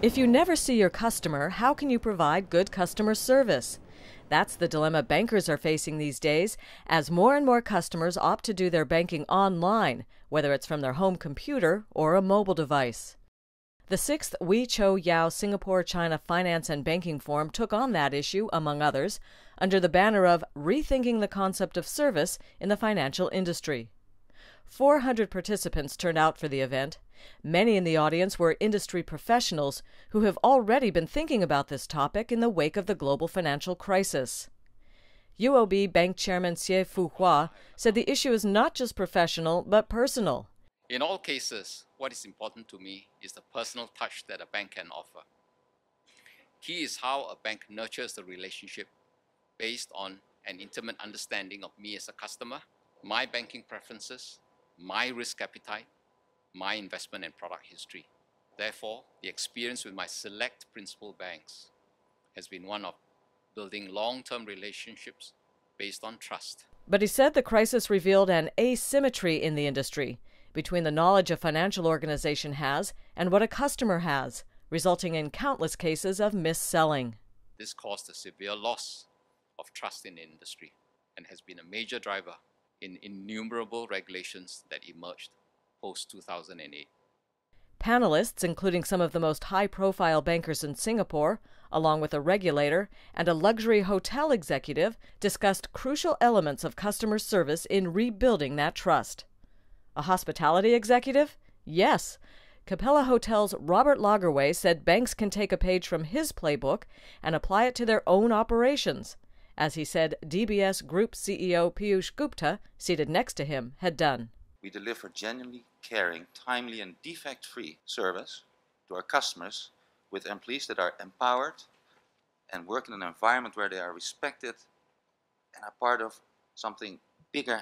If you never see your customer, how can you provide good customer service? That's the dilemma bankers are facing these days as more and more customers opt to do their banking online, whether it's from their home computer or a mobile device. The 6th Wee Cho Yao Singapore-China Finance and Banking Forum took on that issue, among others, under the banner of Rethinking the Concept of Service in the Financial Industry. 400 participants turned out for the event. Many in the audience were industry professionals who have already been thinking about this topic in the wake of the global financial crisis. UOB Bank Chairman Xie Fuhua said the issue is not just professional but personal. In all cases, what is important to me is the personal touch that a bank can offer. Key is how a bank nurtures the relationship based on an intimate understanding of me as a customer, my banking preferences, my risk appetite, my investment and product history. Therefore, the experience with my select principal banks has been one of building long-term relationships based on trust. But he said the crisis revealed an asymmetry in the industry between the knowledge a financial organization has and what a customer has, resulting in countless cases of mis-selling. This caused a severe loss of trust in the industry and has been a major driver in innumerable regulations that emerged post-2008. Panelists, including some of the most high-profile bankers in Singapore, along with a regulator and a luxury hotel executive, discussed crucial elements of customer service in rebuilding that trust. A hospitality executive? Yes. Capella Hotel's Robert LAGERWEY said banks can take a page from his playbook and apply it to their own operations, as he said DBS Group CEO PIYUSH GUPTA, seated next to him, had done. We deliver genuinely caring, timely and defect-free service to our customers with employees that are empowered and work in an environment where they are respected and are part of something bigger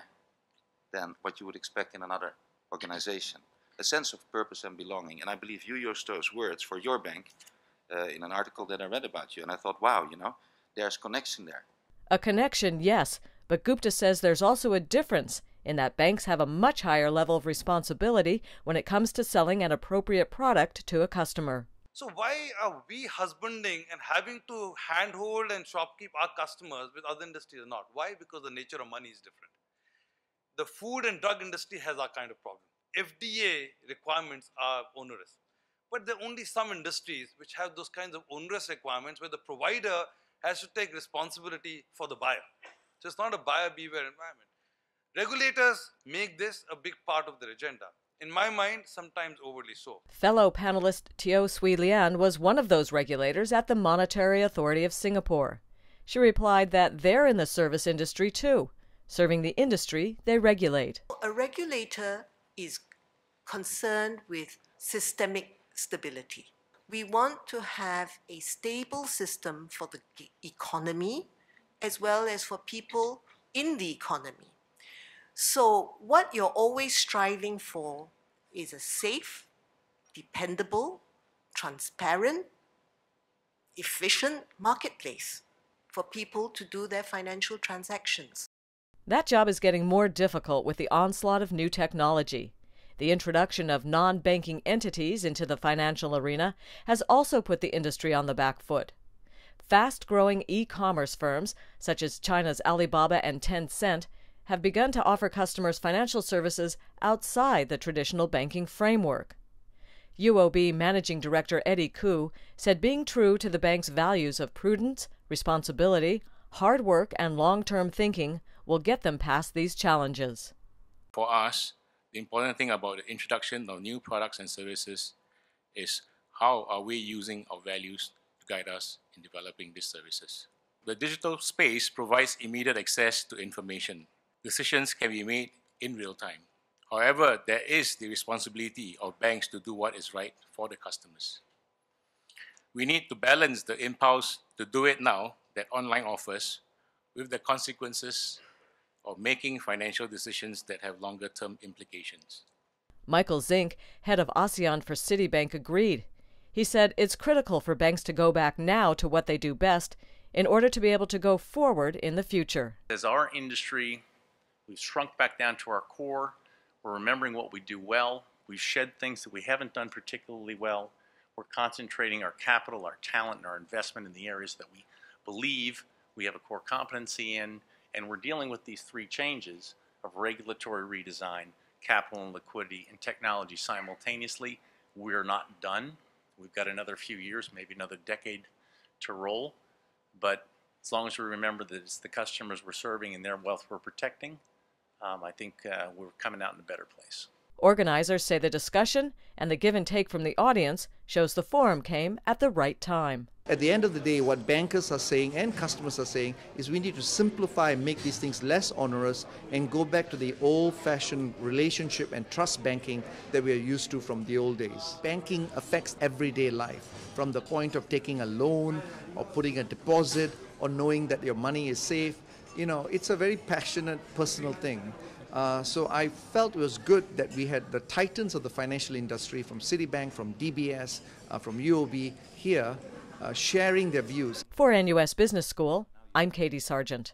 than what you would expect in another organization. A sense of purpose and belonging. And I believe you used those words for your bank in an article that I read about you. And I thought, wow, there's connection there. A connection, yes, but Gupta says there's also a difference in that banks have a much higher level of responsibility when it comes to selling an appropriate product to a customer. So why are we husbanding and having to handhold and shopkeep our customers with other industries or not? Why? Because the nature of money is different. The food and drug industry has our kind of problem. FDA requirements are onerous. But there are only some industries which have those kinds of onerous requirements where the provider has to take responsibility for the buyer. So it's not a buyer beware environment. Regulators make this a big part of their agenda. In my mind, sometimes overly so. Fellow panelist Teo Swee LIAN was one of those regulators at the Monetary Authority of Singapore. She replied that they're in the service industry too. Serving the industry they regulate. A regulator is concerned with systemic stability. We want to have a stable system for the economy as well as for people in the economy. So what you're always striving for is a safe, dependable, transparent, efficient marketplace for people to do their financial transactions. That job is getting more difficult with the onslaught of new technology. The introduction of non-banking entities into the financial arena has also put the industry on the back foot. Fast-growing e-commerce firms, such as China's Alibaba and Tencent, have begun to offer customers financial services outside the traditional banking framework. UOB Managing Director Eddie KHOO said being true to the bank's values of prudence, responsibility, hard work, and long-term thinking will get them past these challenges. For us, the important thing about the introduction of new products and services is how are we using our values to guide us in developing these services. The digital space provides immediate access to information. Decisions can be made in real time. However, there is the responsibility of banks to do what is right for the customers. We need to balance the impulse to do it now that online offers with the consequences of making financial decisions that have longer-term implications. Michael ZINK, head of ASEAN for Citibank, agreed. He said it's critical for banks to go back now to what they do best in order to be able to go forward in the future. As our industry, we've shrunk back down to our core. We're remembering what we do well. We've shed things that we haven't done particularly well. We're concentrating our capital, our talent, and our investment in the areas that we believe we have a core competency in, and we're dealing with these three changes of regulatory redesign, capital and liquidity, and technology simultaneously. We're not done. We've got another few years, maybe another decade to roll, but as long as we remember that it's the customers we're serving and their wealth we're protecting, I think we're coming out in a better place. Organizers say the discussion and the give and take from the audience shows the forum came at the right time. At the end of the day, what bankers are saying and customers are saying is we need to simplify and make these things less onerous and go back to the old-fashioned relationship and trust banking that we are used to from the old days. Banking affects everyday life, from the point of taking a loan or putting a deposit or knowing that your money is safe. You know, it's a very passionate, personal thing. So I felt it was good that we had the titans of the financial industry from Citibank, from DBS, from UOB here sharing their views. For NUS Business School, I'm Katie Sargent.